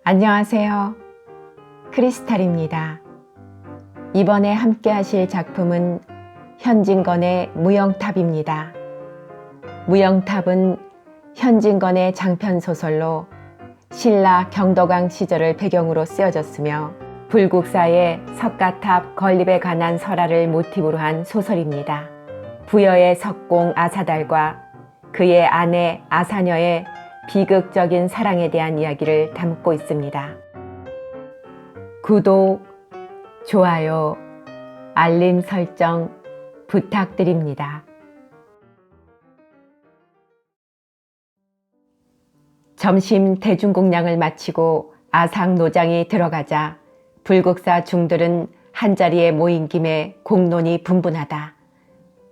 안녕하세요. 크리스탈입니다. 이번에 함께 하실 작품은 현진건의 무영탑입니다. 무영탑은 현진건의 장편소설로 신라 경덕왕 시절을 배경으로 쓰여졌으며 불국사의 석가탑 건립에 관한 설화를 모티브로 한 소설입니다. 부여의 석공 아사달과 그의 아내 아사녀의 비극적인 사랑에 대한 이야기를 담고 있습니다. 구독, 좋아요, 알림 설정 부탁드립니다. 점심 대중공양을 마치고 아상노장이 들어가자 불국사 중들은 한자리에 모인 김에 공론이 분분하다.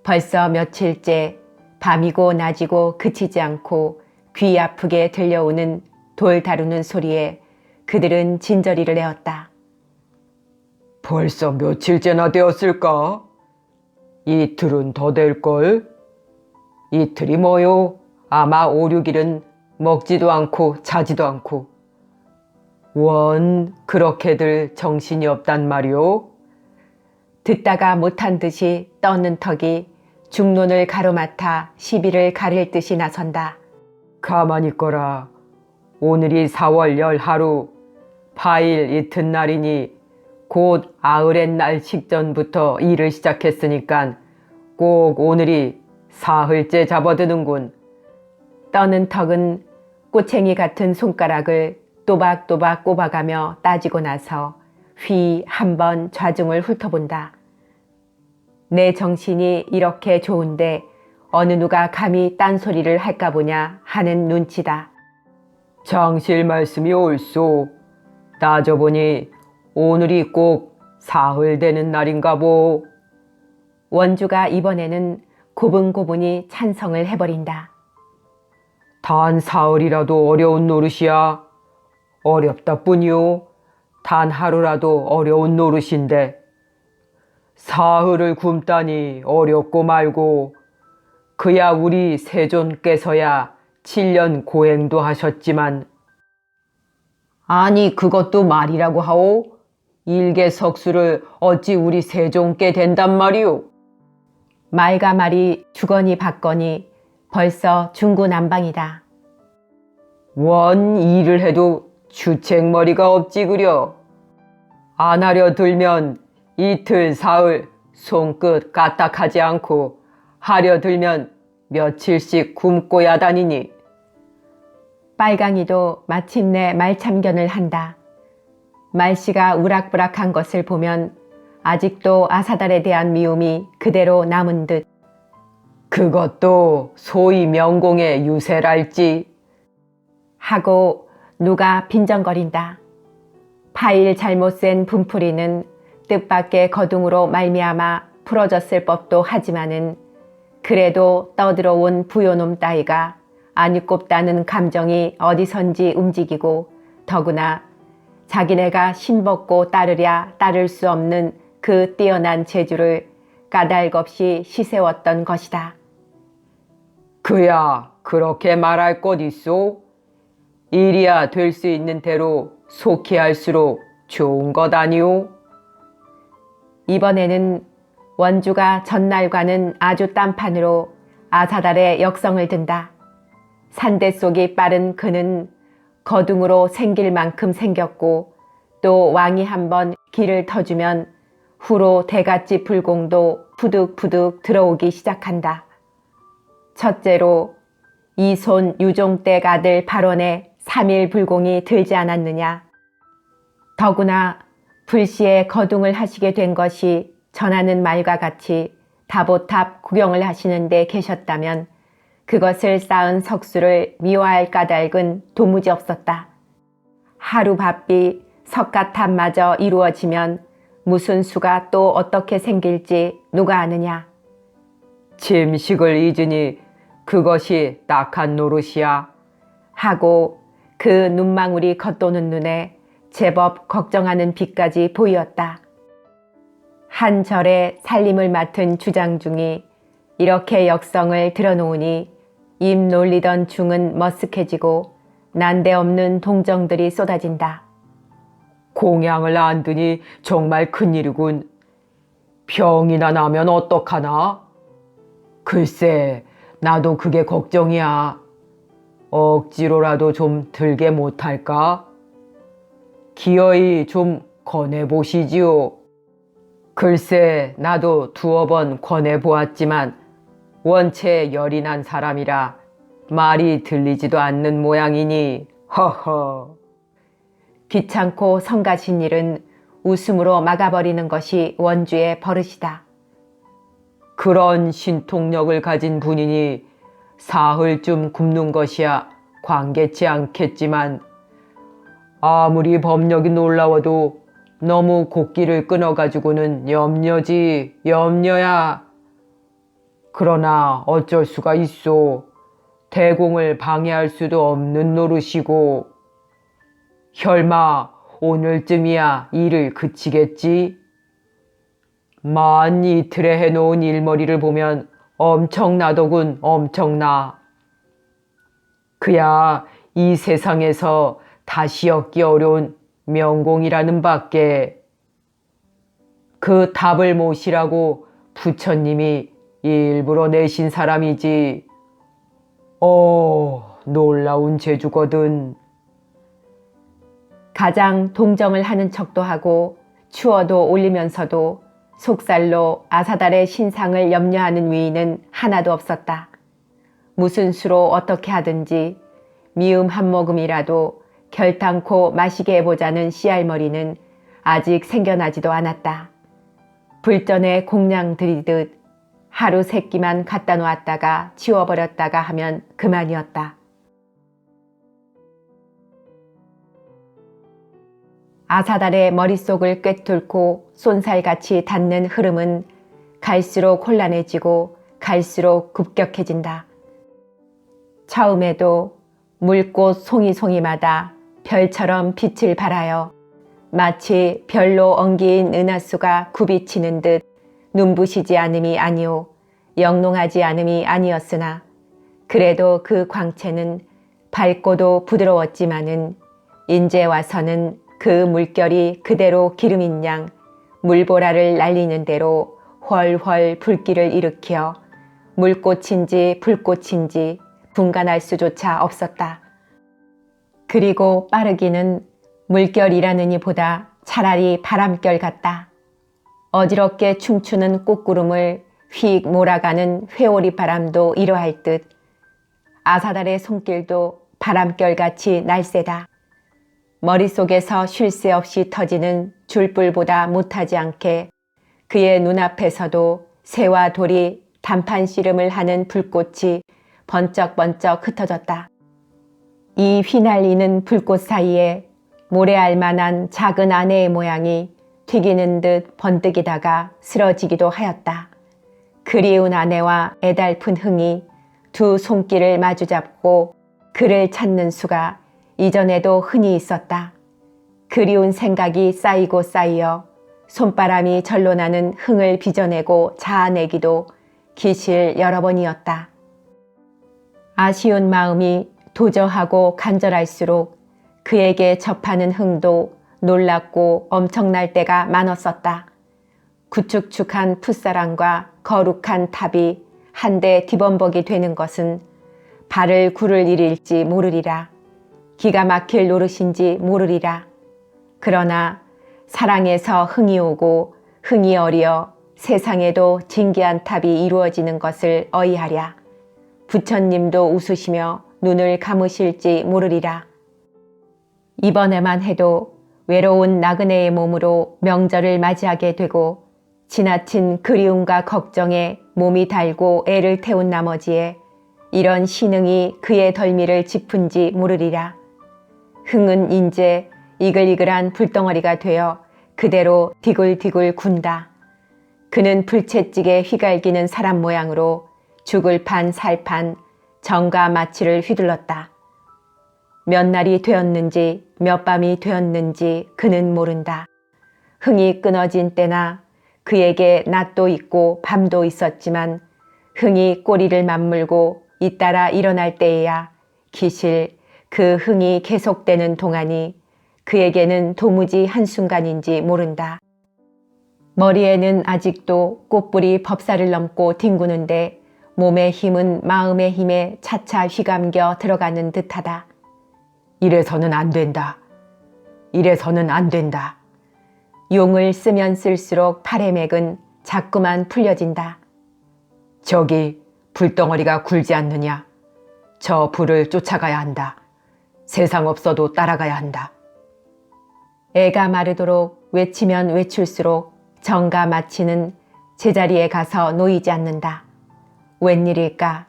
벌써 며칠째 밤이고 낮이고 그치지 않고 귀 아프게 들려오는 돌 다루는 소리에 그들은 진저리를 내었다. 벌써 며칠째나 되었을까? 이틀은 더 될걸? 이틀이 뭐요? 아마 5, 6일은 먹지도 않고 자지도 않고. 원, 그렇게들 정신이 없단 말이오? 듣다가 못한 듯이 떠는 턱이 중론을 가로맡아 시비를 가릴 듯이 나선다. 가만히 있거라. 오늘이 4월 10하루, 8일 이튿날이니 곧 아흐렛 날 직전부터 일을 시작했으니깐 꼭 오늘이 사흘째 잡아드는군. 떠는 턱은 꼬챙이 같은 손가락을 또박또박 꼽아가며 따지고 나서 휘 한번 좌중을 훑어본다. 내 정신이 이렇게 좋은데 어느 누가 감히 딴소리를 할까 보냐 하는 눈치다. 장실 말씀이 옳소. 따져보니 오늘이 꼭 사흘 되는 날인가 보. 원주가 이번에는 고분고분히 찬성을 해버린다. 단 사흘이라도 어려운 노릇이야. 어렵다 뿐이요. 단 하루라도 어려운 노릇인데 사흘을 굶다니 어렵고 말고. 그야 우리 세존께서야 7년 고행도 하셨지만. 아니 그것도 말이라고 하오? 일개석수를 어찌 우리 세존께 된단 말이오? 말과 말이 주거니 받거니 벌써 중구난방이다. 원 일을 해도 주책머리가 없지 그려. 안 하려 들면 이틀 사흘 손끝 까딱하지 않고 하려 들면 며칠씩 굶고야 다니니. 빨강이도 마침내 말참견을 한다. 말씨가 우락부락한 것을 보면 아직도 아사달에 대한 미움이 그대로 남은 듯. 그것도 소위 명공의 유세랄지. 하고 누가 빈정거린다. 파일 잘못 센 분풀이는 뜻밖의 거둥으로 말미암아 풀어졌을 법도 하지만은 그래도 떠들어온 부요놈 따위가 아니꼽다는 감정이 어디선지 움직이고 더구나 자기네가 신벗고 따르랴 따를 수 없는 그 뛰어난 재주를 까닭없이 시세웠던 것이다. 그야 그렇게 말할 것 있소? 일이야 될 수 있는 대로 속히 할수록 좋은 것 아니오? 이번에는 원주가 전날과는 아주 딴판으로 아사달의 역성을 든다. 산대 속이 빠른 그는 거둥으로 생길 만큼 생겼고 또 왕이 한번 길을 터주면 후로 대갓집 불공도 푸득푸득 들어오기 시작한다. 첫째로 이손 유종댁 아들 발원의 3일 불공이 들지 않았느냐. 더구나 불시에 거둥을 하시게 된 것이 전하는 말과 같이 다보탑 구경을 하시는 데 계셨다면 그것을 쌓은 석수를 미워할 까닭은 도무지 없었다. 하루 바삐 석가탑마저 이루어지면 무슨 수가 또 어떻게 생길지 누가 아느냐. 침식을 잊으니 그것이 딱한 노릇이야. 하고 그 눈망울이 겉도는 눈에 제법 걱정하는 빛까지 보이었다. 한 절에 살림을 맡은 주장 중이 이렇게 역성을 드러놓으니 입 놀리던 중은 머쓱해지고 난데없는 동정들이 쏟아진다. 공양을 안 드니 정말 큰일이군. 병이나 나면 어떡하나? 글쎄, 나도 그게 걱정이야. 억지로라도 좀 들게 못할까? 기어이 좀 권해보시지요. 글쎄, 나도 두어 번 권해보았지만 원체 열이 난 사람이라 말이 들리지도 않는 모양이니 허허. 귀찮고 성가신 일은 웃음으로 막아버리는 것이 원주의 버릇이다. 그런 신통력을 가진 분이니 사흘쯤 굶는 것이야 관계치 않겠지만 아무리 법력이 놀라워도 너무 곡기를 끊어가지고는 염려지 염려야. 그러나 어쩔 수가 있소. 대공을 방해할 수도 없는 노릇이고. 혈마 오늘쯤이야 일을 그치겠지. 만 이틀에 해놓은 일머리를 보면 엄청나더군 엄청나. 그야 이 세상에서 다시 얻기 어려운 명공이라는 밖에. 그 답을 모시라고 부처님이 일부러 내신 사람이지. 놀라운 재주거든. 가장 동정을 하는 척도 하고 추어도 올리면서도 속살로 아사달의 신상을 염려하는 위인은 하나도 없었다. 무슨 수로 어떻게 하든지 미음 한 모금이라도 결탄코 마시게 해보자는 씨알머리는 아직 생겨나지도 않았다. 불전에 공량 들이듯 하루 세 끼만 갖다 놓았다가 치워버렸다가 하면 그만이었다. 아사달의 머릿속을 꿰뚫고 쏜살같이 닿는 흐름은 갈수록 혼란해지고 갈수록 급격해진다. 처음에도 물꽃 송이송이마다 별처럼 빛을 발하여 마치 별로 엉기인 은하수가 굽이치는 듯 눈부시지 않음이 아니오 영롱하지 않음이 아니었으나 그래도 그 광채는 밝고도 부드러웠지만은 인제 와서는 그 물결이 그대로 기름인 양 물보라를 날리는 대로 훨훨 불길을 일으켜 물꽃인지 불꽃인지 분간할 수조차 없었다. 그리고 빠르기는 물결이라느니 보다 차라리 바람결 같다. 어지럽게 춤추는 꽃구름을 휙 몰아가는 회오리 바람도 이러할 듯 아사달의 손길도 바람결같이 날쌔다. 머릿속에서 쉴 새 없이 터지는 줄불보다 못하지 않게 그의 눈앞에서도 새와 돌이 단판 씨름을 하는 불꽃이 번쩍번쩍 흩어졌다. 이 휘날리는 불꽃 사이에 모래알 만한 작은 아내의 모양이 튀기는 듯 번뜩이다가 쓰러지기도 하였다. 그리운 아내와 애달픈 흥이 두 손길을 마주잡고 그를 찾는 수가 이전에도 흔히 있었다. 그리운 생각이 쌓이고 쌓여 손바람이 절로 나는 흥을 빚어내고 자아내기도 기실 여러 번이었다. 아쉬운 마음이 도저하고 간절할수록 그에게 접하는 흥도 놀랍고 엄청날 때가 많았었다. 구축축한 풋사랑과 거룩한 탑이 한데 뒤범벅이 되는 것은 발을 구를 일일지 모르리라. 기가 막힐 노릇인지 모르리라. 그러나 사랑에서 흥이 오고 흥이 어려 세상에도 진귀한 탑이 이루어지는 것을 어이하랴. 부처님도 웃으시며 눈을 감으실지 모르리라. 이번에만 해도 외로운 나그네의 몸으로 명절을 맞이하게 되고 지나친 그리움과 걱정에 몸이 달고 애를 태운 나머지에 이런 신흥이 그의 덜미를 짚은지 모르리라. 흥은 인제 이글이글한 불덩어리가 되어 그대로 디굴디굴 군다. 그는 불채찍에 휘갈기는 사람 모양으로 죽을 판 살판 정과 마취를 휘둘렀다. 몇 날이 되었는지 몇 밤이 되었는지 그는 모른다. 흥이 끊어진 때나 그에게 낮도 있고 밤도 있었지만 흥이 꼬리를 맞물고 잇따라 일어날 때에야 기실 그 흥이 계속되는 동안이 그에게는 도무지 한순간인지 모른다. 머리에는 아직도 꽃불이 법사를 넘고 뒹구는데 몸의 힘은 마음의 힘에 차차 휘감겨 들어가는 듯하다. 이래서는 안 된다. 이래서는 안 된다. 용을 쓰면 쓸수록 팔의 맥은 자꾸만 풀려진다. 저기 불덩어리가 굴지 않느냐. 저 불을 쫓아가야 한다. 세상 없어도 따라가야 한다. 애가 마르도록 외치면 외출수록 정가 마치는 제자리에 가서 놓이지 않는다. 웬일일까?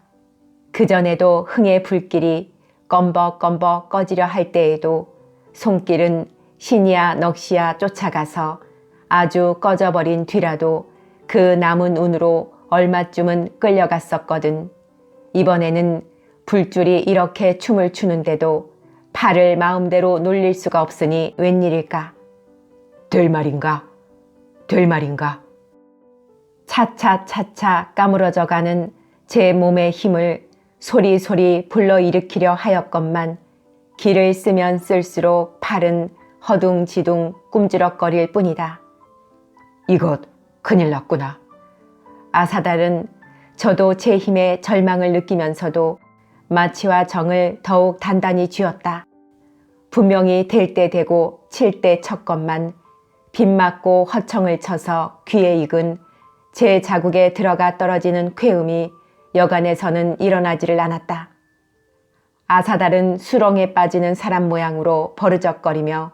그전에도 흥의 불길이 껌벅껌벅 꺼지려 할 때에도 손길은 신이야 넋이야 쫓아가서 아주 꺼져버린 뒤라도 그 남은 운으로 얼마쯤은 끌려갔었거든. 이번에는 불줄이 이렇게 춤을 추는데도 팔을 마음대로 놀릴 수가 없으니 웬일일까? 될 말인가? 될 말인가? 차차차차 까무러져가는 제 몸의 힘을 소리소리 불러일으키려 하였건만 기를 쓰면 쓸수록 팔은 허둥지둥 꿈지럭거릴 뿐이다. 이것 큰일 났구나. 아사달은 저도 제 힘에 절망을 느끼면서도 마치와 정을 더욱 단단히 쥐었다. 분명히 될 때 되고 칠 때 쳤건만 빗맞고 허청을 쳐서 귀에 익은 제 자국에 들어가 떨어지는 쾌음이 여간에서는 일어나지를 않았다. 아사달은 수렁에 빠지는 사람 모양으로 버르적거리며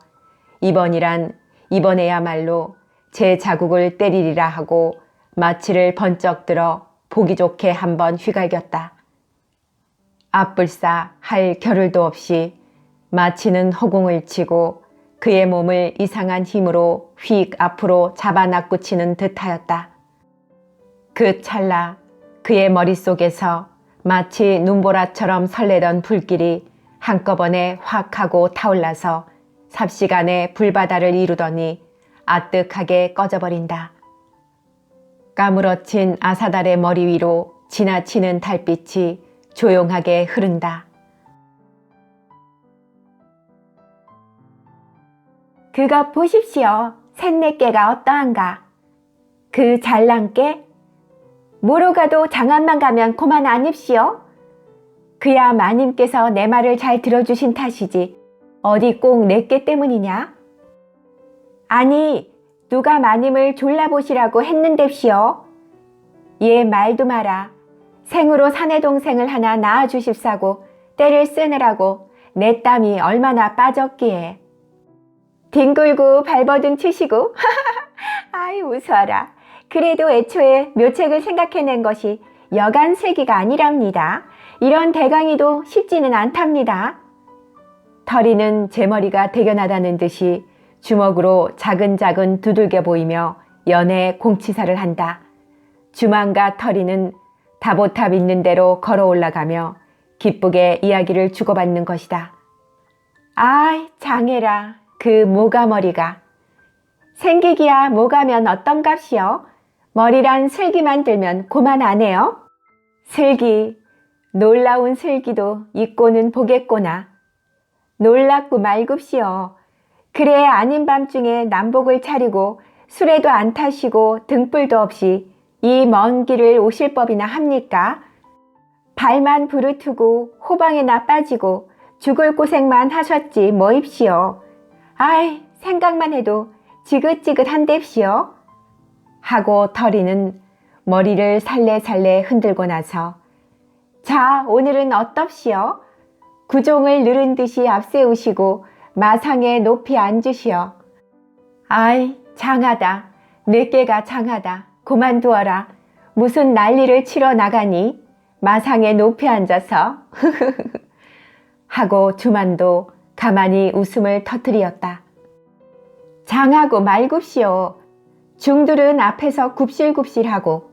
이번에야말로 제 자국을 때리리라 하고 마치를 번쩍 들어 보기 좋게 한번 휘갈겼다. 앞불싸 할 겨를도 없이 마치는 허공을 치고 그의 몸을 이상한 힘으로 휙 앞으로 잡아 낚구치는 듯하였다. 그 찰나 그의 머릿속에서 마치 눈보라처럼 설레던 불길이 한꺼번에 확 하고 타올라서 삽시간에 불바다를 이루더니 아뜩하게 꺼져버린다. 까무러친 아사달의 머리 위로 지나치는 달빛이 조용하게 흐른다. 그것 보십시오. 셋넷개가 어떠한가. 그 잘난깨? 뭐로 가도 장안만 가면 고만 아닙시오. 그야 마님께서 내 말을 잘 들어주신 탓이지 어디 꼭 내깨 때문이냐? 아니 누가 마님을 졸라보시라고 했는뎁시오. 얘 말도 마라. 생으로 사내 동생을 하나 낳아주십사고 때를 쓰느라고 내 땀이 얼마나 빠졌기에. 뒹굴고 발버둥 치시고 아이 웃어라. 그래도 애초에 묘책을 생각해낸 것이 여간 슬기가 아니랍니다. 이런 대강이도 쉽지는 않답니다. 털이는 제 머리가 대견하다는 듯이 주먹으로 자근자근 두들겨 보이며 연애 공치사를 한다. 주만과 털이는 다보탑 있는 대로 걸어 올라가며 기쁘게 이야기를 주고받는 것이다. 아이 장해라 그 모가머리가. 생기기야 모가면 어떤 값이요? 머리란 슬기만 들면 고만 안 해요? 슬기, 놀라운 슬기도 있고는 보겠구나. 놀랍고 말굽시오. 그래 아닌 밤중에 남복을 차리고 술에도 안 타시고 등불도 없이 이 먼 길을 오실 법이나 합니까? 발만 부르트고 호방에나 빠지고 죽을 고생만 하셨지 뭐입시오. 아이 생각만 해도 지긋지긋한뎁시오. 하고 털이는 머리를 살래살래 흔들고 나서 자 오늘은 어떻시오? 구종을 늘은 듯이 앞세우시고 마상에 높이 앉으시오. 아이 장하다. 내깨가 장하다. 그만두어라. 무슨 난리를 치러 나가니? 마상에 높이 앉아서 하고 주만도 가만히 웃음을 터뜨리었다. 장하고 말굽시오. 중들은 앞에서 굽실굽실하고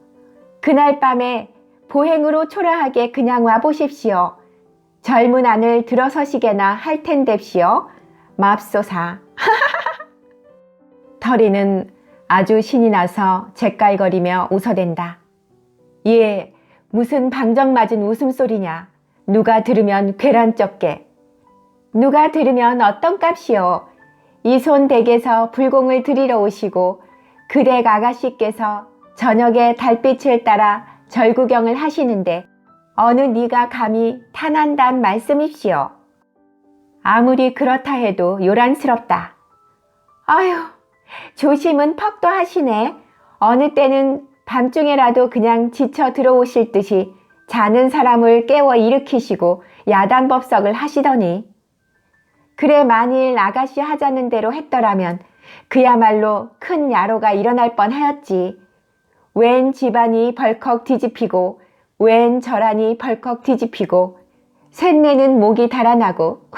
그날 밤에 보행으로 초라하게 그냥 와보십시오. 젊은 안을 들어서시게나 할 텐뎁시오. 맙소사. 털이는 아주 신이 나서 재깔거리며 웃어댄다. 예, 무슨 방정 맞은 웃음소리냐. 누가 들으면 괴란쩍게. 누가 들으면 어떤 값이요. 이 손 댁에서 불공을 들이러 오시고 그 댁 아가씨께서 저녁에 달빛을 따라 절구경을 하시는데 어느 네가 감히 탄한단 말씀입시오. 아무리 그렇다 해도 요란스럽다. 아휴, 조심은 퍽도 하시네. 어느 때는 밤중에라도 그냥 지쳐 들어오실 듯이 자는 사람을 깨워 일으키시고 야단법석을 하시더니 그래 만일 아가씨 하자는 대로 했더라면 그야말로 큰 야로가 일어날 뻔하였지. 웬 집안이 벌컥 뒤집히고 웬 절안이 벌컥 뒤집히고 쇳내는 목이 달아나고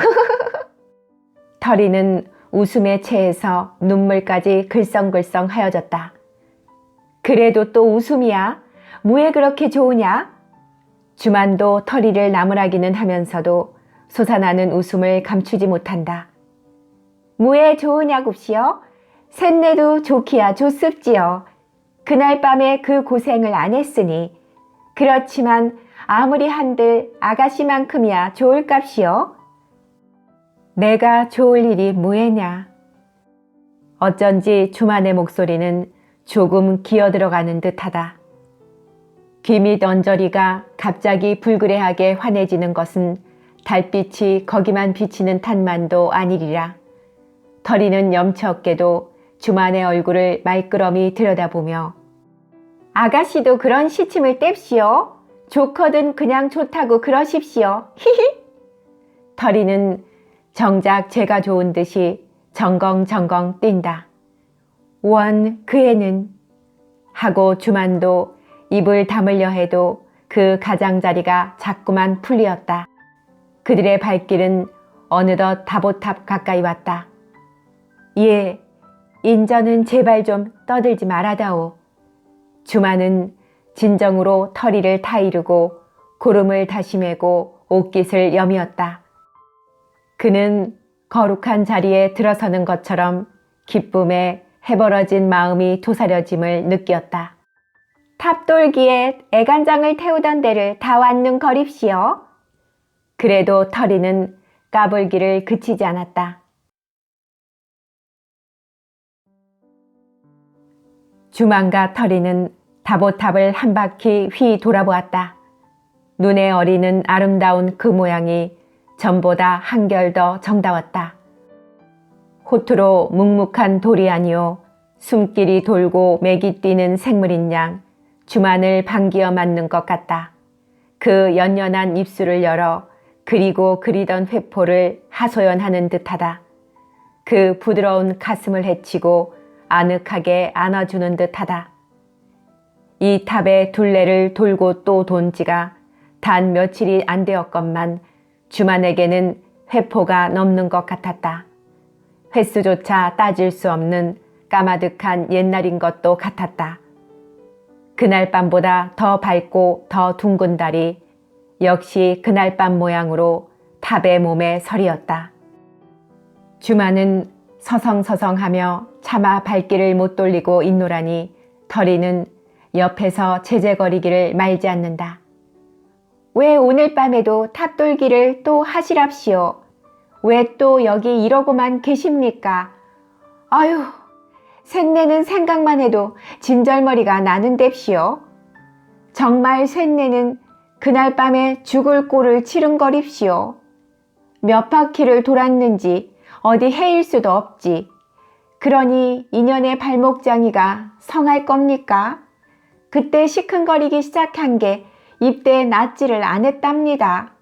털이는 웃음에 채해서 눈물까지 글썽글썽 하여졌다. 그래도 또 웃음이야? 뭐에 그렇게 좋으냐? 주만도 털이를 나무라기는 하면서도 솟아나는 웃음을 감추지 못한다. 뭐에 좋으냐굽시오? 쇳내도 좋기야 좋습지요. 그날 밤에 그 고생을 안 했으니. 그렇지만 아무리 한들 아가씨만큼이야 좋을값이요. 내가 좋을 일이 뭐해냐. 어쩐지 주만의 목소리는 조금 기어들어가는 듯하다. 귀밑 언저리가 갑자기 불그레하게 환해지는 것은 달빛이 거기만 비치는 탓만도 아니리라. 털이는 염치없게도 주만의 얼굴을 말끄러미 들여다보며 아가씨도 그런 시침을 뗍시오. 좋거든 그냥 좋다고 그러십시오. 히히. 털이는 정작 제가 좋은 듯이 정컹정컹 뛴다. 원 그 애는 하고 주만도 입을 다물려 해도 그 가장자리가 자꾸만 풀리었다. 그들의 발길은 어느덧 다보탑 가까이 왔다. 예, 인전은 제발 좀 떠들지 말아다오. 주만은 진정으로 털이를 타이르고 고름을 다시 메고 옷깃을 여미었다. 그는 거룩한 자리에 들어서는 것처럼 기쁨에 해버러진 마음이 도사려짐을 느꼈다. 탑돌기에 애간장을 태우던 데를 다 왔는 거립시오. 그래도 털이는 까불기를 그치지 않았다. 주만과 털이는 다보탑을 한 바퀴 휘 돌아보았다. 눈에 어리는 아름다운 그 모양이 전보다 한결 더 정다웠다. 호투로 묵묵한 돌이 아니오 숨길이 돌고 맥이 뛰는 생물인 양 주만을 반기어 맞는 것 같다. 그 연연한 입술을 열어 그리고 그리던 회포를 하소연하는 듯하다. 그 부드러운 가슴을 헤치고 아늑하게 안아주는 듯하다. 이 탑의 둘레를 돌고 또 돈 지가 단 며칠이 안 되었건만 주만에게는 회포가 넘는 것 같았다. 횟수조차 따질 수 없는 까마득한 옛날인 것도 같았다. 그날 밤보다 더 밝고 더 둥근 달이 역시 그날 밤 모양으로 탑의 몸에 서리었다. 주만은 서성서성하며 차마 발길을 못 돌리고 있노라니 털이는 옆에서 제재거리기를 말지 않는다. 왜 오늘 밤에도 탑돌기를 또 하시랍시오. 왜 또 여기 이러고만 계십니까? 아유, 쇳내는 생각만 해도 진절머리가 나는뎁시오. 정말 쇳내는 그날 밤에 죽을 꼴을 치른거립시오. 몇 바퀴를 돌았는지 어디 해일 수도 없지. 그러니 인연의 발목장이가 성할 겁니까? 그때 시큰거리기 시작한 게 입대에 낫지를 않았답니다.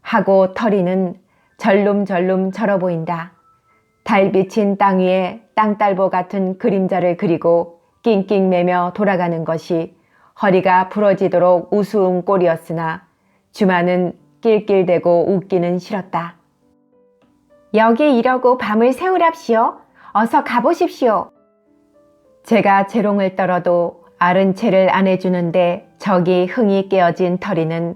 하고 털이는 절름절름 절어 보인다. 달비친 땅 위에 땅딸보 같은 그림자를 그리고 낑낑매며 돌아가는 것이 허리가 부러지도록 우스운 꼴이었으나 주만은 낄낄대고 웃기는 싫었다. 여기 이러고 밤을 새우랍시오. 어서 가보십시오. 제가 재롱을 떨어도 아른 채를 안 해주는데 저기 흥이 깨어진 털이는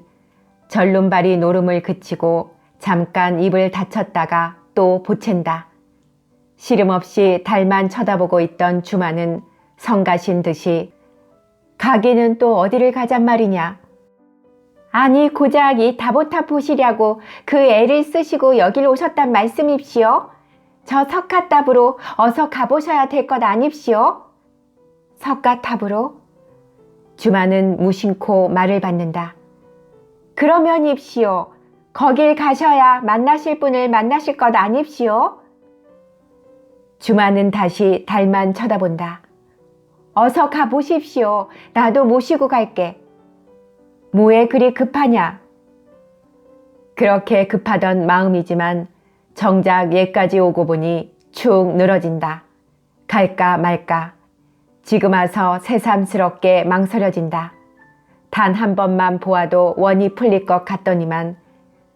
절름발이 노름을 그치고 잠깐 입을 닫혔다가 또 보챈다. 시름없이 달만 쳐다보고 있던 주만은 성가신 듯이 가기는 또 어디를 가잔 말이냐. 아니 고작 이 다보탑 보시려고 그 애를 쓰시고 여길 오셨단 말씀입시오? 저 석가탑으로 어서 가보셔야 될 것 아닙시오? 석가탑으로? 주마는 무심코 말을 받는다. 그러면입시오. 거길 가셔야 만나실 분을 만나실 것 아닙시오? 주마는 다시 달만 쳐다본다. 어서 가보십시오. 나도 모시고 갈게. 뭐에 그리 급하냐? 그렇게 급하던 마음이지만 정작 얘까지 오고 보니 축 늘어진다. 갈까 말까. 지금 와서 새삼스럽게 망설여진다. 단 한 번만 보아도 원이 풀릴 것 같더니만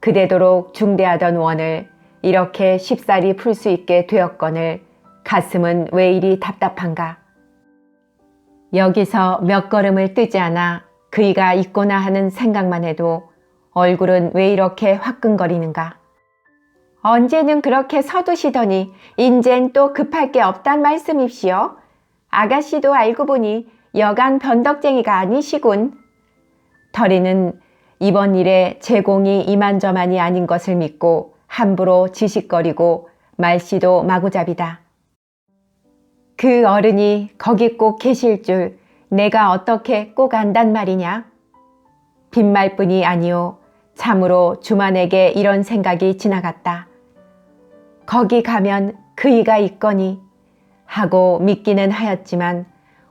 그대도록 중대하던 원을 이렇게 쉽사리 풀 수 있게 되었거늘 가슴은 왜 이리 답답한가. 여기서 몇 걸음을 뜨지 않아 그이가 있구나 하는 생각만 해도 얼굴은 왜 이렇게 화끈거리는가. 언제는 그렇게 서두시더니 인젠 또 급할 게 없단 말씀입시오. 아가씨도 알고 보니 여간 변덕쟁이가 아니시군. 터리는 이번 일에 제공이 이만저만이 아닌 것을 믿고 함부로 지식거리고 말씨도 마구잡이다. 그 어른이 거기 꼭 계실 줄 내가 어떻게 꼭 안단 말이냐? 빈말뿐이 아니오. 참으로 주만에게 이런 생각이 지나갔다. 거기 가면 그이가 있거니 하고 믿기는 하였지만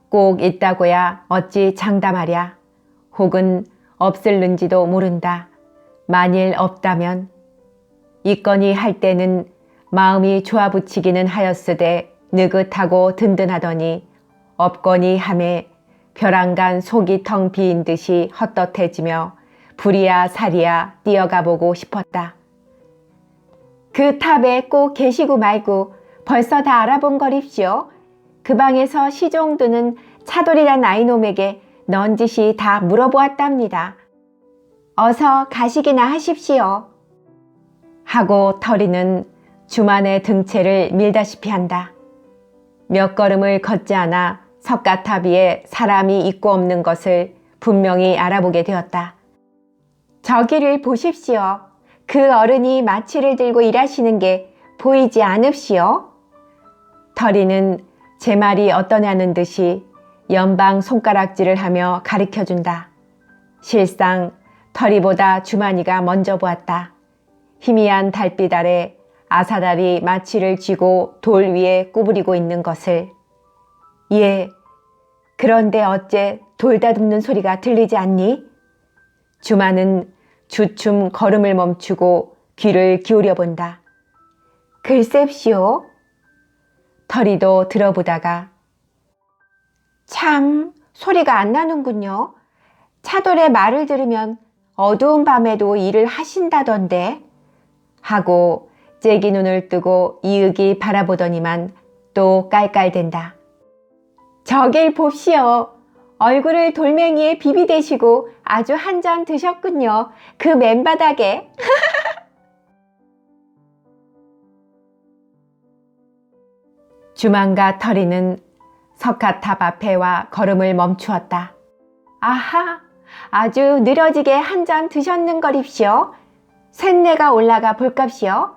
꼭 있다고야 어찌 장담하랴. 혹은 없을는지도 모른다. 만일 없다면 있거니 할 때는 마음이 좋아붙이기는 하였으되 느긋하고 든든하더니 없거니 함에 벼랑간 속이 텅 비인 듯이 헛헛해지며 불이야 살이야 뛰어가 보고 싶었다. 그 탑에 꼭 계시고 말고 벌써 다 알아본 거립시오. 그 방에서 시종두는 차돌이란 아이놈에게 넌지시 다 물어보았답니다. 어서 가시기나 하십시오. 하고 터리는 주만의 등채를 밀다시피 한다. 몇 걸음을 걷지 않아 석가탑 위에 사람이 있고 없는 것을 분명히 알아보게 되었다. 저기를 보십시오. 그 어른이 마취를 들고 일하시는 게 보이지 않읍시오? 터리는 제 말이 어떠냐는 듯이 연방 손가락질을 하며 가리켜준다. 실상 터리보다 주만이가 먼저 보았다. 희미한 달빛 아래 아사달이 마취를 쥐고 돌 위에 구부리고 있는 것을. 예, 그런데 어째 돌 다듬는 소리가 들리지 않니? 주만은 주춤 걸음을 멈추고 귀를 기울여 본다. 글쎄시오. 터리도 들어보다가 참 소리가 안 나는군요. 차돌의 말을 들으면 어두운 밤에도 일을 하신다던데 하고 째기 눈을 뜨고 이윽이 바라보더니만 또 깔깔댄다. 저길 봅시오. 얼굴을 돌멩이에 비비대시고 아주 한 잔 드셨군요. 그 맨바닥에. 주만과 터리는 석가탑 앞에 와 걸음을 멈추었다. 아하, 아주 늘어지게 한 잔 드셨는 거립시오. 쇳내가 올라가 볼값이요.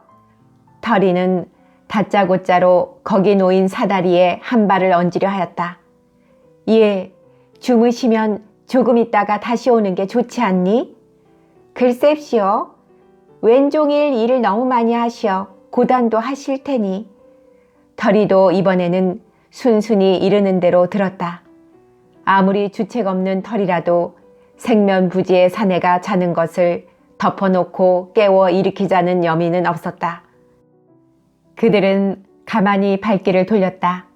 터리는 다짜고짜로 거기 놓인 사다리에 한 발을 얹으려 하였다. 예, 주무시면 조금 있다가 다시 오는 게 좋지 않니? 글쎄시오. 왼종일 일을 너무 많이 하시어 고단도 하실 테니. 터리도 이번에는 순순히 이르는 대로 들었다. 아무리 주책 없는 터리라도 생면부지의 사내가 자는 것을 덮어놓고 깨워 일으키자는 여민은 없었다. 그들은 가만히 발길을 돌렸다.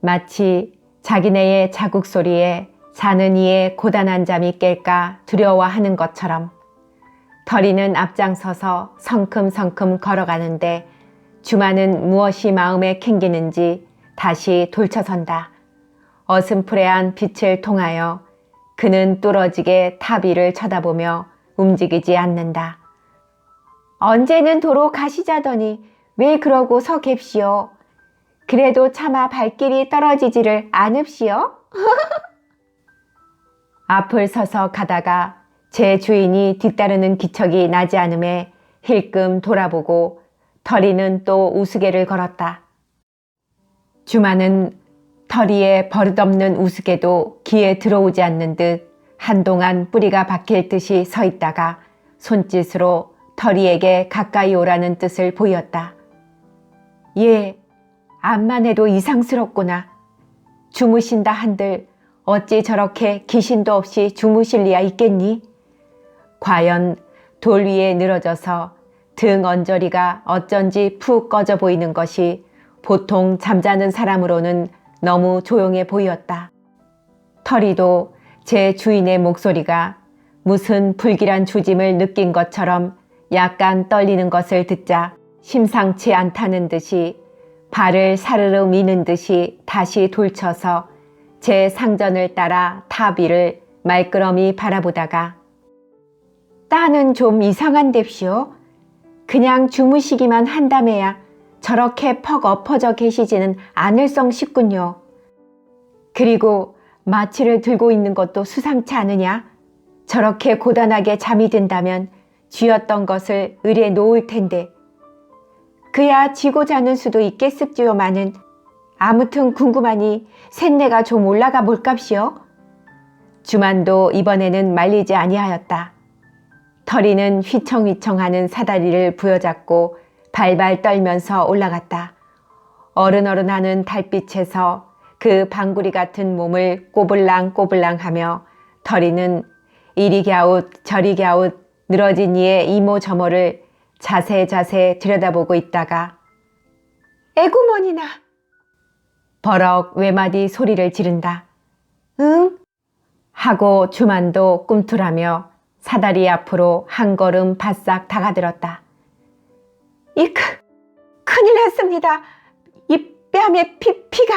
마치 자기네의 자국 소리에 자는 이의 고단한 잠이 깰까 두려워하는 것처럼. 터리는 앞장서서 성큼성큼 걸어가는데 주만은 무엇이 마음에 캥기는지 다시 돌쳐선다. 어슴푸레한 빛을 통하여 그는 뚫어지게 탑 위를 쳐다보며 움직이지 않는다. 언제는 도로 가시자더니 왜 그러고 서 갭시오? 그래도 차마 발길이 떨어지지를 않읍시오? 앞을 서서 가다가 제 주인이 뒤따르는 기척이 나지 않음에 힐끔 돌아보고 털이는 또 우스개를 걸었다. 주마는 털이의 버릇없는 우스개도 귀에 들어오지 않는 듯 한동안 뿌리가 박힐 듯이 서 있다가 손짓으로 털이에게 가까이 오라는 뜻을 보였다. 예, 암만 해도 이상스럽구나. 주무신다 한들 어찌 저렇게 기신도 없이 주무실 리야 있겠니? 과연 돌 위에 늘어져서 등 언저리가 어쩐지 푹 꺼져 보이는 것이 보통 잠자는 사람으로는 너무 조용해 보였다. 털이도 제 주인의 목소리가 무슨 불길한 조짐을 느낀 것처럼 약간 떨리는 것을 듣자 심상치 않다는 듯이 발을 사르르 미는 듯이 다시 돌쳐서 제 상전을 따라 탑 위를 말끄러미 바라보다가 따는 좀 이상한뎁시오. 그냥 주무시기만 한다며야 저렇게 퍽 엎어져 계시지는 않을성 싶군요. 그리고 마취를 들고 있는 것도 수상치 않으냐? 저렇게 고단하게 잠이 든다면 쥐었던 것을 의뢰 놓을 텐데. 그야 쥐고 자는 수도 있겠습지요마는 아무튼 궁금하니 쇳내가 좀 올라가 볼값이요. 주만도 이번에는 말리지 아니하였다. 털이는 휘청휘청하는 사다리를 부여잡고 발발 떨면서 올라갔다. 어른어른하는 달빛에서 그 방구리 같은 몸을 꼬불랑꼬불랑하며 털이는 이리 갸웃 저리 갸웃 늘어진 이의 이모저모를 자세자세 들여다보고 있다가 에구머니나 버럭 외마디 소리를 지른다. 응? 하고 주만도 꿈틀하며 사다리 앞으로 한 걸음 바싹 다가들었다. 큰일 났습니다. 이 뺨에 피가.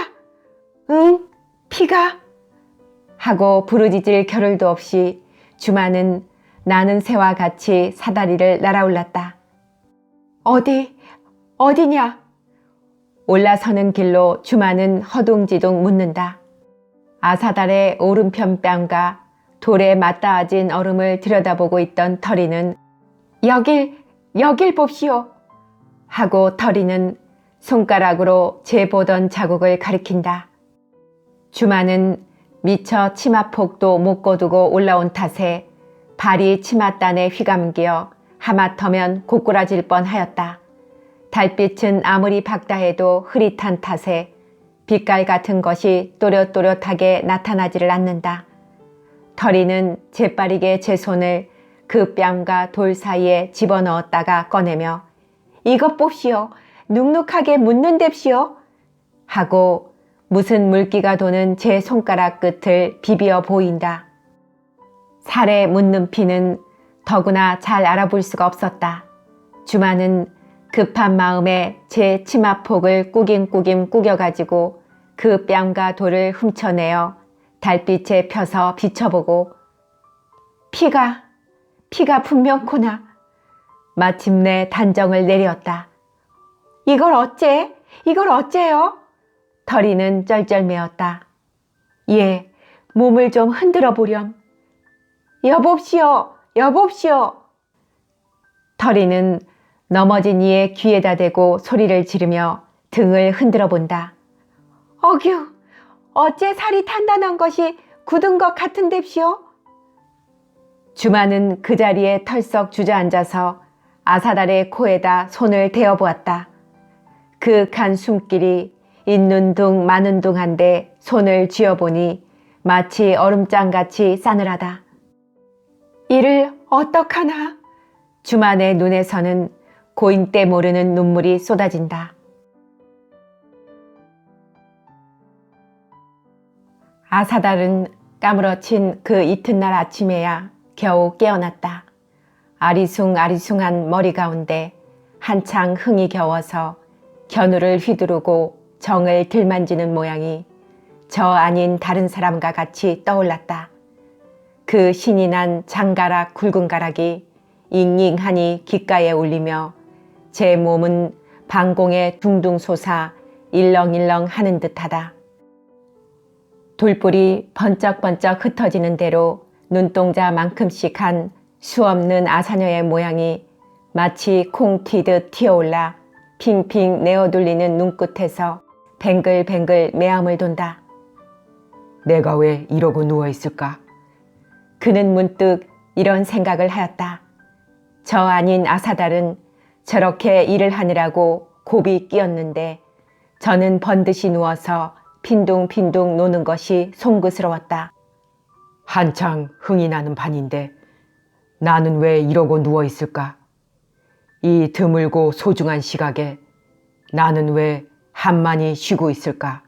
응? 피가? 하고 부르짖을 겨를도 없이 주만은 나는 새와 같이 사다리를 날아올랐다. 어디냐? 올라서는 길로 주만은 허둥지둥 묻는다. 아사달의 오른편 뺨과 돌에 맞닿아진 얼음을 들여다보고 있던 털이는 여길 봅시오. 하고 털이는 손가락으로 제 보던 자국을 가리킨다. 주만은 미처 치마폭도 못 거두고 올라온 탓에 발이 치맛단에 휘감겨 하마터면 고꾸라질 뻔하였다. 달빛은 아무리 밝다 해도 흐릿한 탓에 빛깔 같은 것이 또렷또렷하게 나타나지를 않는다. 털이는 재빠르게 제 손을 그 뺨과 돌 사이에 집어넣었다가 꺼내며 이것 봅시오. 눅눅하게 묻는뎁시오. 하고 무슨 물기가 도는 제 손가락 끝을 비비어 보인다. 살에 묻는 피는 더구나 잘 알아볼 수가 없었다. 주만은 급한 마음에 제 치마폭을 꾸김꾸김 꾸겨가지고 그 뺨과 돌을 훔쳐내어 달빛에 펴서 비춰보고 피가 분명코나 마침내 단정을 내렸다. 이걸 어째요? 털이는 쩔쩔매었다. 예, 몸을 좀 흔들어 보렴. 여봅시오. 털이는 넘어진 이의 귀에다 대고 소리를 지르며 등을 흔들어 본다. 어규, 어째 살이 단단한 것이 굳은 것 같은뎁시오? 주만은 그 자리에 털썩 주저앉아서 아사달의 코에다 손을 대어보았다. 그 간 숨길이 있는 둥 마는 둥한데 손을 쥐어보니 마치 얼음장같이 싸늘하다. 이를 어떡하나? 주만의 눈에서는 고인 때 모르는 눈물이 쏟아진다. 아사달은 까무러친 그 이튿날 아침에야 겨우 깨어났다. 아리숭아리숭한 머리 가운데 한창 흥이 겨워서 겨누를 휘두르고 정을 들만지는 모양이 저 아닌 다른 사람과 같이 떠올랐다. 그 신이 난 장가락 굵은 가락이 잉잉하니 귓가에 울리며 제 몸은 방공에 둥둥 솟아 일렁일렁 하는 듯하다. 돌불이 번쩍번쩍 흩어지는 대로 눈동자만큼씩 한 수없는 아사녀의 모양이 마치 콩 튀듯 튀어올라 핑핑 내어둘리는 눈끝에서 뱅글뱅글 매암을 돈다. 내가 왜 이러고 누워있을까? 그는 문득 이런 생각을 하였다. 저 아닌 아사달은 저렇게 일을 하느라고 곱이 끼었는데 저는 번듯이 누워서 빈둥빈둥 노는 것이 송구스러웠다. 한창 흥이 나는 반인데 나는 왜 이러고 누워있을까? 이 드물고 소중한 시각에 나는 왜 한만히 쉬고 있을까?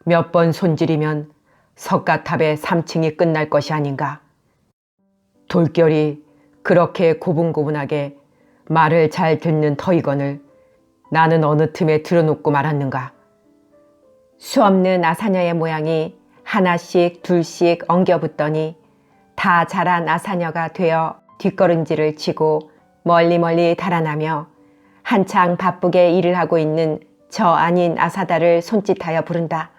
몇 번 손질이면 석가탑의 3층이 끝날 것이 아닌가? 돌결이 그렇게 고분고분하게 말을 잘 듣는 터이건을 나는 어느 틈에 들어놓고 말았는가? 수없는 아사녀의 모양이 하나씩 둘씩 엉겨붙더니 다 자란 아사녀가 되어 뒷걸음질을 치고 멀리 달아나며 한창 바쁘게 일을 하고 있는 저 아닌 아사달을 손짓하여 부른다.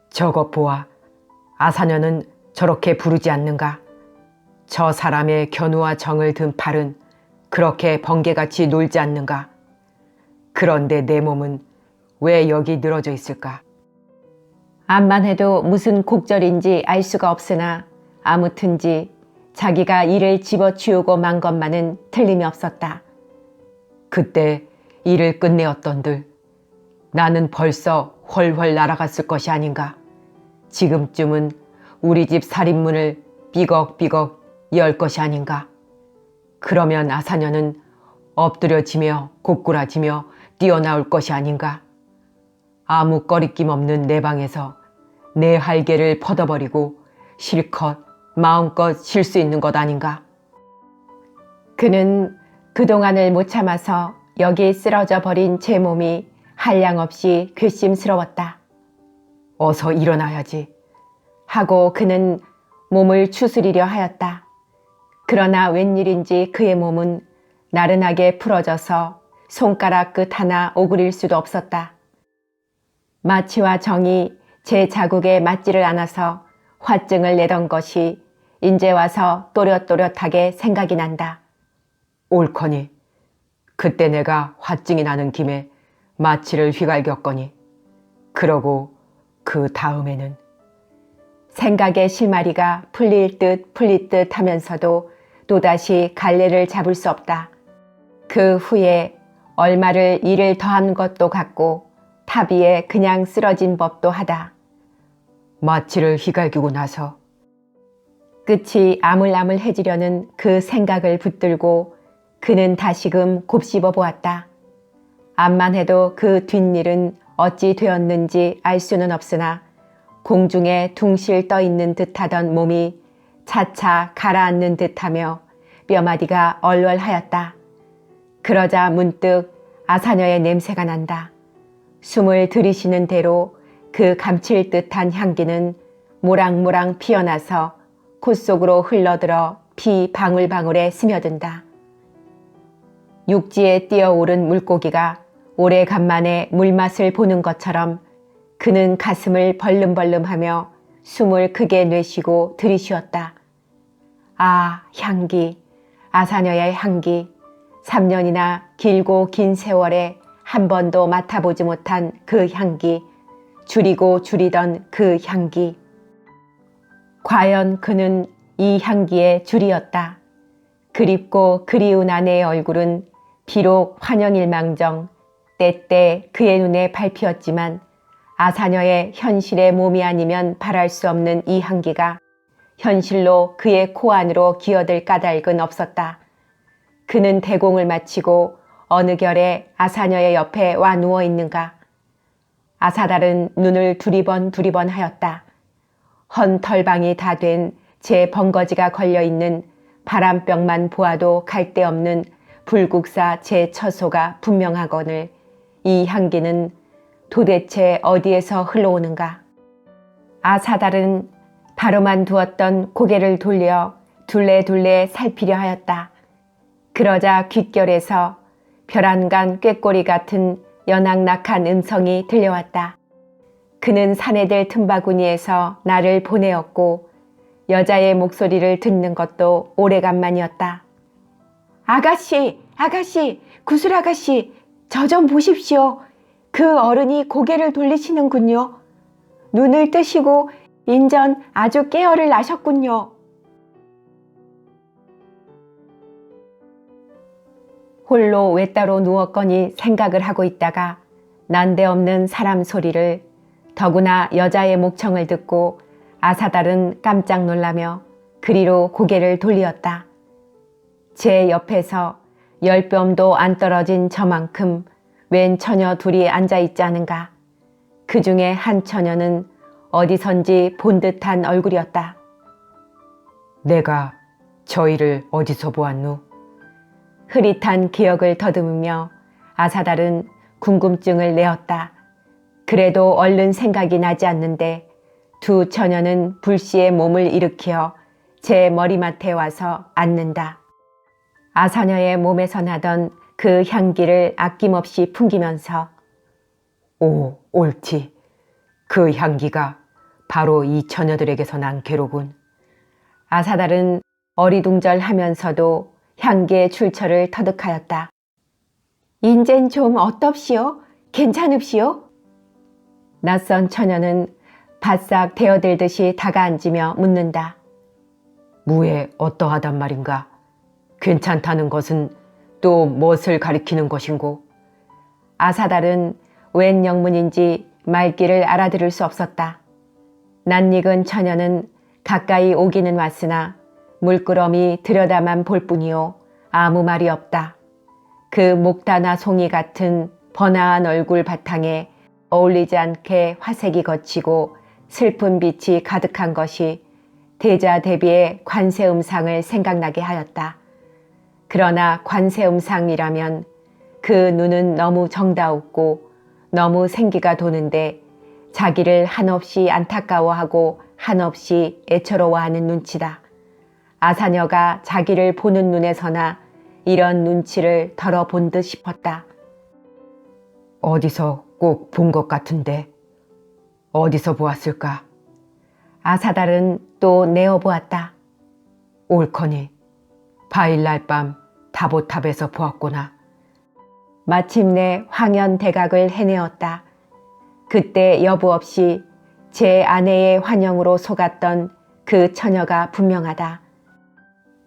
저것 보아. 아사녀는 저렇게 부르지 않는가? 저 사람의 견우와 정을 든 팔은 그렇게 번개같이 놀지 않는가? 그런데 내 몸은 왜 여기 늘어져 있을까? 암만 해도 무슨 곡절인지 알 수가 없으나 아무튼지 자기가 일을 집어치우고 만 것만은 틀림이 없었다. 그때 일을 끝내었던들 나는 벌써 훨훨 날아갔을 것이 아닌가? 지금쯤은 우리 집 살인문을 삐걱삐걱 열 것이 아닌가? 그러면 아사녀는 엎드려지며 고꾸라지며 뛰어나올 것이 아닌가? 아무 꺼리낌 없는 내 방에서 내 할개를 퍼져버리고 실컷 마음껏 쉴 수 있는 것 아닌가? 그는 그동안을 못 참아서 여기 쓰러져 버린 제 몸이 한량없이 괘씸스러웠다. 어서 일어나야지. 하고 그는 몸을 추스리려 하였다. 그러나 웬일인지 그의 몸은 나른하게 풀어져서 손가락 끝 하나 오그릴 수도 없었다. 마취와 정이 제 자국에 맞지를 않아서 화증을 내던 것이 인제 와서 또렷또렷하게 생각이 난다. 옳거니. 그때 내가 화증이 나는 김에 마취를 휘갈겼거니. 그러고 그 다음에는 생각의 실마리가 풀릴 듯 하면서도 또다시 갈래를 잡을 수 없다. 그 후에 얼마를 일을 더한 것도 같고 타비에 그냥 쓰러진 법도 하다. 마취를 휘갈기고 나서 끝이 아물아물해지려는 그 생각을 붙들고 그는 다시금 곱씹어 보았다. 암만 해도 그 뒷일은 어찌 되었는지 알 수는 없으나 공중에 둥실 떠 있는 듯하던 몸이 차차 가라앉는 듯하며 뼈마디가 얼얼하였다. 그러자 문득 아사녀의 냄새가 난다. 숨을 들이쉬는 대로 그 감칠 듯한 향기는 모락모락 피어나서 콧 속으로 흘러들어 피 방울방울에 스며든다. 육지에 뛰어오른 물고기가 오래간만에 물맛을 보는 것처럼 그는 가슴을 벌름벌름하며 숨을 크게 내쉬고 들이쉬었다. 아, 향기, 아사녀의 향기, 3년이나 길고 긴 세월에 한 번도 맡아보지 못한 그 향기, 줄이고 줄이던 그 향기. 과연 그는 이 향기의 줄이었다. 그립고 그리운 아내의 얼굴은 비록 환영일망정 때때 그의 눈에 밟히었지만 아사녀의 현실의 몸이 아니면 바랄 수 없는 이 향기가 현실로 그의 코 안으로 기어들 까닭은 없었다. 그는 대공을 마치고 어느 결에 아사녀의 옆에 와 누워 있는가. 아사달은 눈을 두리번 하였다. 헌 털방이 다 된 제 번거지가 걸려있는 바람병만 보아도 갈데없는 불국사 제 처소가 분명하거늘 이 향기는 도대체 어디에서 흘러오는가. 아사달은 바로만 두었던 고개를 돌려 둘레둘레 살피려 하였다. 그러자 귓결에서 벼란간 꾀꼬리 같은 연악낙한 음성이 들려왔다. 그는 사내들 틈바구니에서 나를 보내었고 여자의 목소리를 듣는 것도 오래간만이었다. 아가씨, 아가씨, 구슬 아가씨, 저 좀 보십시오. 그 어른이 고개를 돌리시는군요. 눈을 뜨시고 인전 아주 깨어를 나셨군요. 홀로 외따로 누웠거니 생각을 하고 있다가 난데없는 사람 소리를, 더구나 여자의 목청을 듣고 아사달은 깜짝 놀라며 그리로 고개를 돌리었다. 제 옆에서 10뼘도 안 떨어진 저만큼 웬 처녀 둘이 앉아있지 않은가. 그 중에 한 처녀는 어디선지 본 듯한 얼굴이었다. 내가 저희를 어디서 보았누? 흐릿한 기억을 더듬으며 아사달은 궁금증을 내었다. 그래도 얼른 생각이 나지 않는데 두 처녀는 불시에 몸을 일으켜 제 머리맡에 와서 앉는다. 아사녀의 몸에서 나던 그 향기를 아낌없이 풍기면서 오, 옳지. 그 향기가 바로 이 처녀들에게서 난 괴로군. 아사달은 어리둥절하면서도 향기의 출처를 터득하였다. 인젠 좀 어떻시오? 괜찮읍시오? 낯선 처녀는 바싹 데어들듯이 다가앉으며 묻는다. 무에 어떠하단 말인가? 괜찮다는 것은 또 무엇을 가리키는 것인고? 아사달은 웬 영문인지 말귀를 알아들을 수 없었다. 낯익은 처녀는 가까이 오기는 왔으나 물끄러미 들여다만 볼 뿐이요 아무 말이 없다. 그 목다나 송이 같은 번화한 얼굴 바탕에 어울리지 않게 화색이 거치고 슬픈 빛이 가득한 것이 대자 대비의 관세음상을 생각나게 하였다. 그러나 관세음상이라면 그 눈은 너무 정다웠고 너무 생기가 도는데 자기를 한없이 안타까워하고 한없이 애처로워하는 눈치다. 아사녀가 자기를 보는 눈에서나 이런 눈치를 덜어본 듯 싶었다. 어디서 꼭 본 것 같은데 어디서 보았을까? 아사달은 또 내어보았다. 옳거니 바일날 밤 다보탑에서 보았구나. 마침내 황연대각을 해내었다. 그때 여부 없이 제 아내의 환영으로 속았던 그 처녀가 분명하다.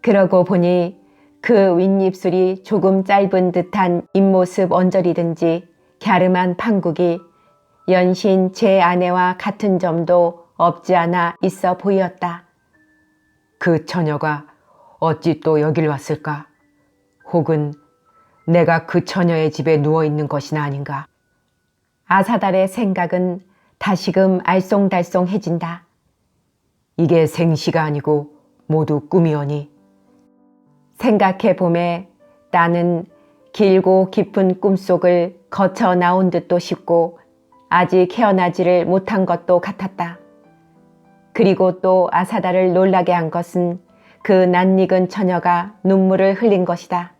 그러고 보니 그 윗입술이 조금 짧은 듯한 입모습 언저리든지 갸름한 판국이 연신 제 아내와 같은 점도 없지 않아 있어 보였다. 그 처녀가 어찌 또 여길 왔을까? 혹은 내가 그 처녀의 집에 누워있는 것이나 아닌가? 아사달의 생각은 다시금 알쏭달쏭해진다. 이게 생시가 아니고 모두 꿈이오니. 생각해봄에 나는 길고 깊은 꿈속을 거쳐 나온 듯도 싶고 아직 헤어나지를 못한 것도 같았다. 그리고 또 아사달을 놀라게 한 것은 그 낯익은 처녀가 눈물을 흘린 것이다.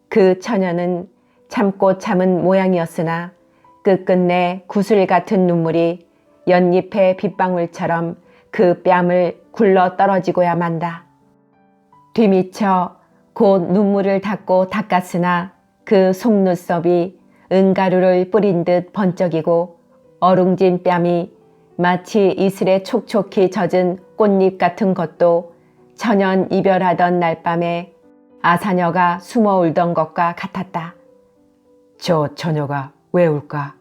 그 처녀는 참고 참은 모양이었으나 끝끝내 구슬 같은 눈물이 연잎의 빗방울처럼 그 뺨을 굴러 떨어지고야 만다. 뒤미쳐 곧 눈물을 닦고 닦았으나 그 속눈썹이 은가루를 뿌린 듯 번쩍이고 어룽진 뺨이 마치 이슬에 촉촉히 젖은 꽃잎 같은 것도 천연 이별하던 날밤에 아사녀가 숨어 울던 것과 같았다. 저 처녀가 왜 울까?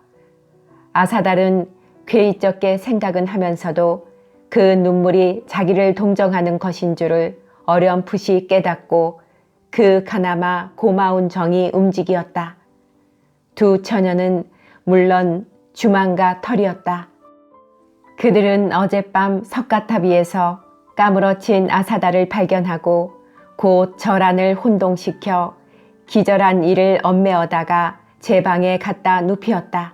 아사달은 괴이쩍게 생각은 하면서도 그 눈물이 자기를 동정하는 것인 줄을 어렴풋이 깨닫고 그 가나마 고마운 정이 움직이었다. 두 처녀는 물론 주망과 털이었다. 그들은 어젯밤 석가탑 위에서 까무러친 아사달을 발견하고 곧 절안을 혼동시켜 기절한 이를 얽매어다가 제 방에 갖다 눕히었다.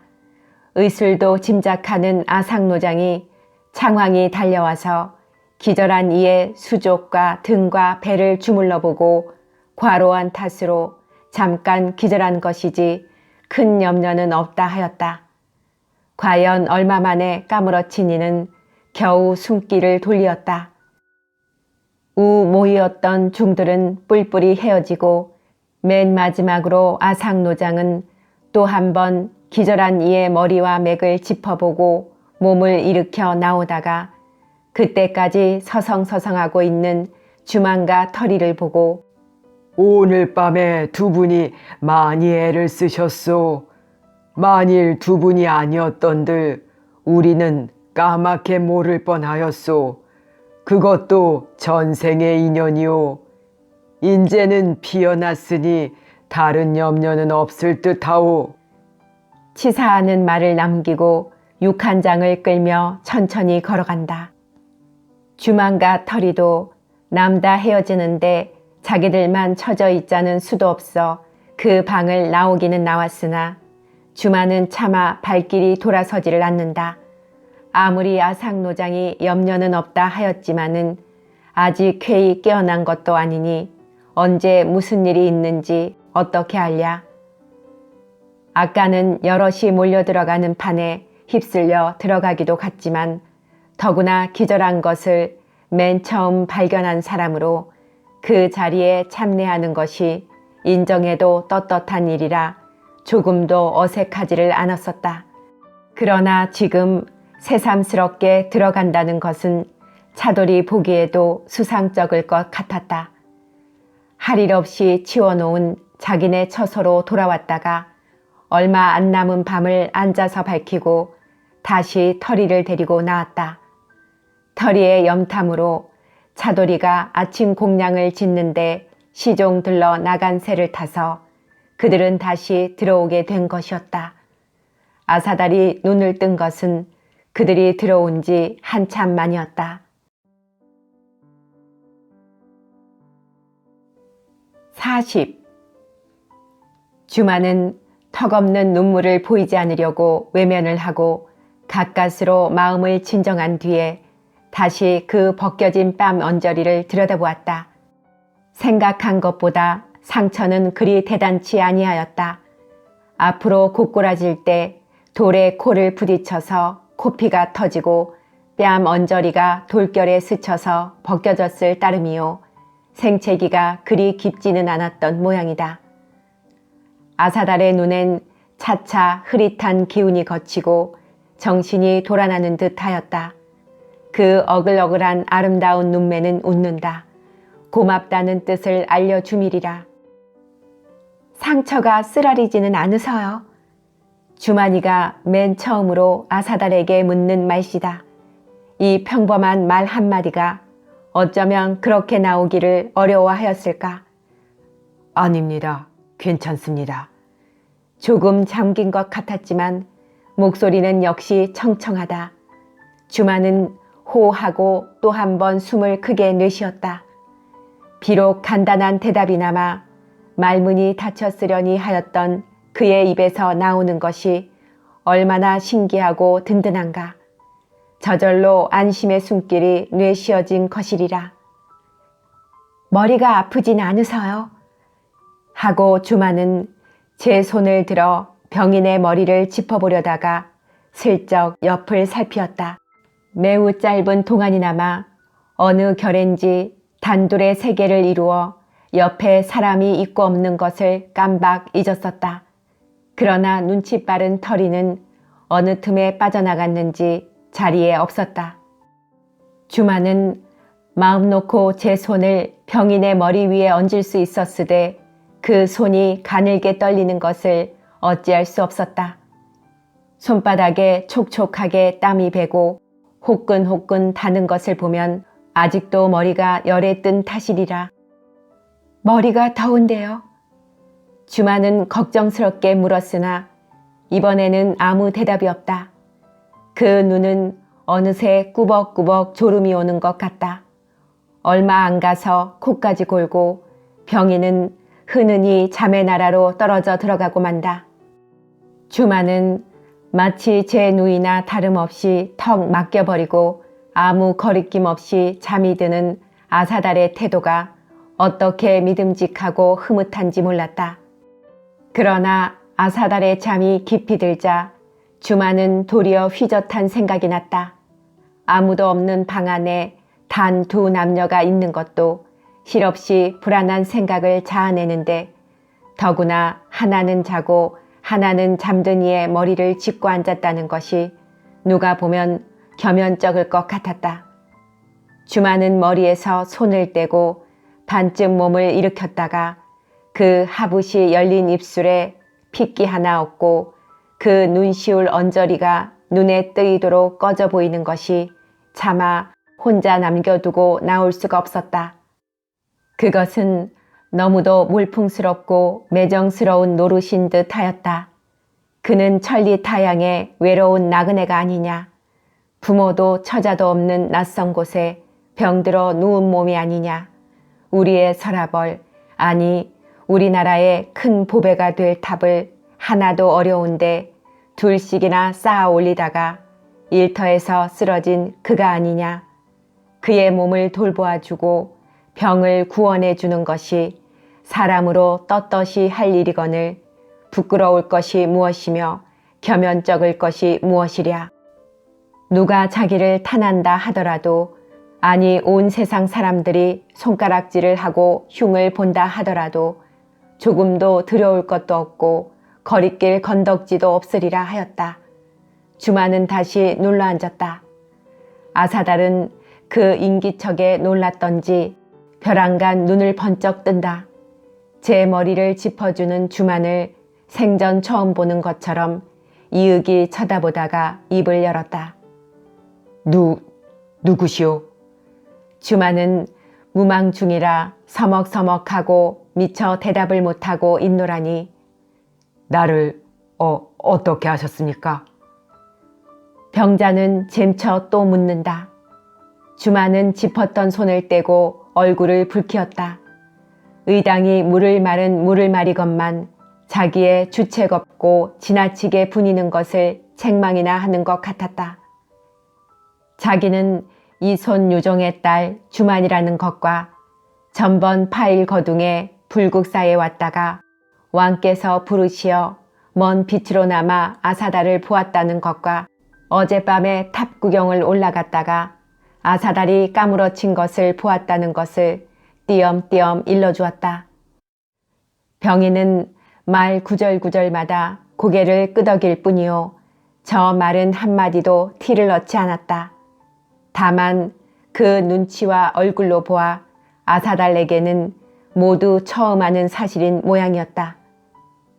의술도 짐작하는 아상노장이 창왕이 달려와서 기절한 이의 수족과 등과 배를 주물러 보고 과로한 탓으로 잠깐 기절한 것이지 큰 염려는 없다 하였다. 과연 얼마 만에 까무러친 이는 겨우 숨기를 돌리었다. 우 모이었던 중들은 뿔뿔이 헤어지고 맨 마지막으로 아상노장은 또 한 번 기절한 이의 머리와 맥을 짚어보고 몸을 일으켜 나오다가 그때까지 서성서성하고 있는 주만과 털이를 보고 오늘 밤에 두 분이 많이 애를 쓰셨소. 만일 두 분이 아니었던들 우리는 까맣게 모를 뻔하였소. 그것도 전생의 인연이오. 인제는 피어났으니 다른 염려는 없을 듯하오. 치사하는 말을 남기고 육 한 장을 끌며 천천히 걸어간다. 주만과 털이도 남다 헤어지는데 자기들만 처져 있자는 수도 없어 그 방을 나오기는 나왔으나 주만은 차마 발길이 돌아서지를 않는다. 아무리 아상노장이 염려는 없다 하였지만은 아직 쾌히 깨어난 것도 아니니 언제 무슨 일이 있는지 어떻게 알랴. 아까는 여럿이 몰려들어가는 판에 휩쓸려 들어가기도 갔지만 더구나 기절한 것을 맨 처음 발견한 사람으로 그 자리에 참내하는 것이 인정해도 떳떳한 일이라 조금도 어색하지를 않았었다. 그러나 지금 새삼스럽게 들어간다는 것은 차돌이 보기에도 수상쩍을 것 같았다. 할 일 없이 치워놓은 자기네 처소로 돌아왔다가 얼마 안 남은 밤을 앉아서 밝히고 다시 털이를 데리고 나왔다. 털이의 염탐으로 차돌이가 아침 공양을 짓는데 시종 들러 나간 새를 타서 그들은 다시 들어오게 된 것이었다. 아사달이 눈을 뜬 것은 그들이 들어온 지 한참 만이었다. 40. 주만은 턱없는 눈물을 보이지 않으려고 외면을 하고 가까스로 마음을 진정한 뒤에 다시 그 벗겨진 뺨 언저리를 들여다보았다. 생각한 것보다 상처는 그리 대단치 아니하였다. 앞으로 고꾸라질 때 돌에 코를 부딪혀서 코피가 터지고 뺨 언저리가 돌결에 스쳐서 벗겨졌을 따름이요. 생채기가 그리 깊지는 않았던 모양이다. 아사달의 눈엔 차차 흐릿한 기운이 걷히고 정신이 돌아나는 듯 하였다. 그 어글어글한 아름다운 눈매는 웃는다. 고맙다는 뜻을 알려주밀이라. 상처가 쓰라리지는 않으서요. 주만이가 맨 처음으로 아사달에게 묻는 말씨다. 이 평범한 말 한마디가 어쩌면 그렇게 나오기를 어려워하였을까? 아닙니다. 괜찮습니다. 조금 잠긴 것 같았지만 목소리는 역시 청청하다. 주만은 호하고 또 한 번 숨을 크게 내쉬었다. 비록 간단한 대답이나마 말문이 닫혔으려니 하였던 그의 입에서 나오는 것이 얼마나 신기하고 든든한가. 저절로 안심의 숨길이 뇌시어진 것이리라. 머리가 아프진 않으서요. 하고 주만은 제 손을 들어 병인의 머리를 짚어보려다가 슬쩍 옆을 살피었다. 매우 짧은 동안이나마 어느 결인지 단둘의 세계를 이루어 옆에 사람이 있고 없는 것을 깜박 잊었었다. 그러나 눈치 빠른 털이는 어느 틈에 빠져나갔는지 자리에 없었다. 주만은 마음 놓고 제 손을 병인의 머리 위에 얹을 수 있었으되 그 손이 가늘게 떨리는 것을 어찌할 수 없었다. 손바닥에 촉촉하게 땀이 배고 호끈호끈 다는 것을 보면 아직도 머리가 열에 뜬 탓이리라. 머리가 더운데요. 주만은 걱정스럽게 물었으나 이번에는 아무 대답이 없다. 그 눈은 어느새 꾸벅꾸벅 졸음이 오는 것 같다. 얼마 안 가서 코까지 골고 병인은 흐느니 잠의 나라로 떨어져 들어가고 만다. 주만은 마치 제 누이나 다름없이 턱 맡겨버리고 아무 거리낌 없이 잠이 드는 아사달의 태도가 어떻게 믿음직하고 흐뭇한지 몰랐다. 그러나 아사달의 잠이 깊이 들자 주만은 도리어 휘젓한 생각이 났다. 아무도 없는 방 안에 단 두 남녀가 있는 것도 실없이 불안한 생각을 자아내는데 더구나 하나는 자고 하나는 잠든 이의 머리를 짚고 앉았다는 것이 누가 보면 겸연쩍을 것 같았다. 주마는 머리에서 손을 떼고 반쯤 몸을 일으켰다가 그 하붓이 열린 입술에 핏기 하나 없고 그 눈시울 언저리가 눈에 뜨이도록 꺼져 보이는 것이 차마 혼자 남겨두고 나올 수가 없었다. 그것은 너무도 몰풍스럽고 매정스러운 노릇인 듯 하였다. 그는 천리타양의 외로운 나그네가 아니냐. 부모도 처자도 없는 낯선 곳에 병들어 누운 몸이 아니냐. 우리의 서라벌, 아니 우리나라의 큰 보배가 될 탑을 하나도 어려운데 둘씩이나 쌓아 올리다가 일터에서 쓰러진 그가 아니냐. 그의 몸을 돌보아주고 병을 구원해 주는 것이 사람으로 떳떳이 할 일이거늘 부끄러울 것이 무엇이며 겸연쩍을 것이 무엇이랴. 누가 자기를 탄한다 하더라도, 아니 온 세상 사람들이 손가락질을 하고 흉을 본다 하더라도 조금도 두려울 것도 없고 거리길 건덕지도 없으리라 하였다. 주마는 다시 눌러앉았다. 아사달은 그 인기척에 놀랐던지 벼랑간 눈을 번쩍 뜬다. 제 머리를 짚어주는 주만을 생전 처음 보는 것처럼 이윽이 쳐다보다가 입을 열었다. 누구시오? 주만은 무망 중이라 서먹서먹하고 미처 대답을 못하고 있노라니. 나를 어떻게 하셨습니까? 병자는 잼쳐 또 묻는다. 주만은 짚었던 손을 떼고 얼굴을 붉히었다. 의당이 물을 마른 물을 마리건만 자기의 주책 없고 지나치게 분이는 것을 책망이나 하는 것 같았다. 자기는 이 손 유종의 딸 주만이라는 것과 전번 파일 거둥에 불국사에 왔다가 왕께서 부르시어 먼 빛으로나마 아사달을 보았다는 것과 어젯밤에 탑 구경을 올라갔다가 아사달이 까무러친 것을 보았다는 것을 띄엄띄엄 일러주었다. 병인은 말 구절구절마다 고개를 끄덕일 뿐이요 저 말은 한마디도 티를 넣지 않았다. 다만 그 눈치와 얼굴로 보아 아사달에게는 모두 처음 아는 사실인 모양이었다.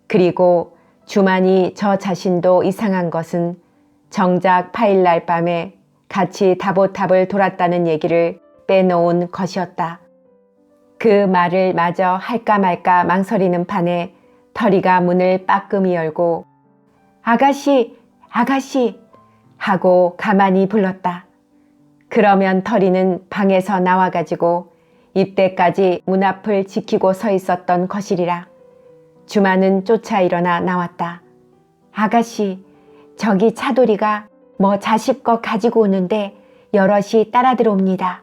그리고 주만이 저 자신도 이상한 것은 정작 파일날 밤에 같이 다보탑을 돌았다는 얘기를 빼놓은 것이었다. 그 말을 마저 할까 말까 망설이는 판에 터리가 문을 빠끔히 열고 아가씨, 아가씨 하고 가만히 불렀다. 그러면 터리는 방에서 나와가지고 입대까지 문 앞을 지키고 서 있었던 것이리라. 주만은 쫓아 일어나 나왔다. 아가씨, 저기 차돌이가 뭐 자식 거 가지고 오는데 여럿이 따라 들어옵니다.